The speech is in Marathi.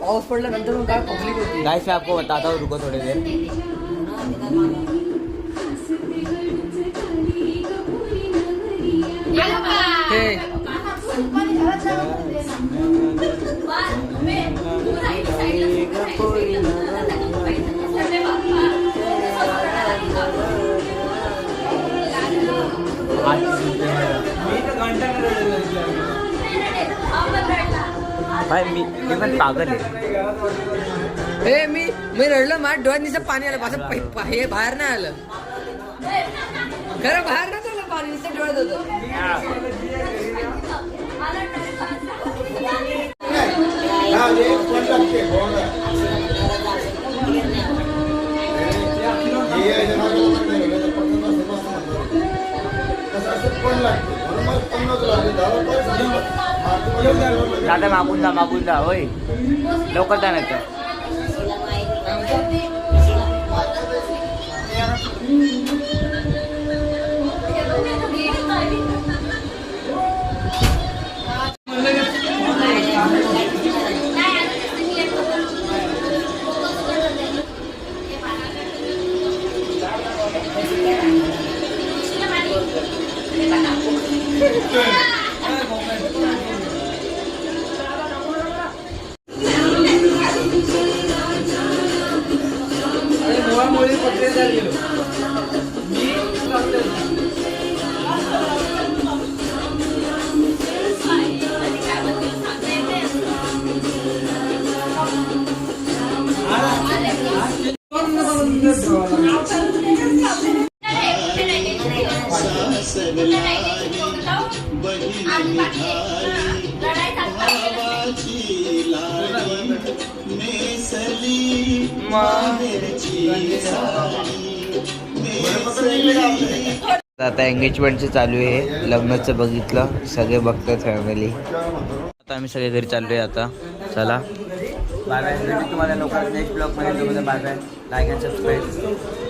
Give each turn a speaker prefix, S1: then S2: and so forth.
S1: पाऊस पडल्यानंतर मग काय पब्लिक होती.
S2: गाइस आपको बताता हूँ, रुको थोड़ी देर. भाई मी पण पागल आहे.
S1: हे मी रडलं, माझ्या डोळ्यात नुसतं पाणी आलं. असं हे बाहेर नाही आलं, खरं बाहेर नाही आलं पाणी, नुसतं डोळ्यात होतं.
S2: दादा मागून जा होय, लवकर जा नाही तर. आता एंगेजमेंटचं चालू आहे, लग्नाचं बघितलं, सगळे बघतात फॅमिली. आता आम्ही सगळे घरी चाललोय. आता चला बाय बाय, तुम्हाला लवकर नेक्स्ट ब्लॉग मध्ये. Bye bye, like and subscribe.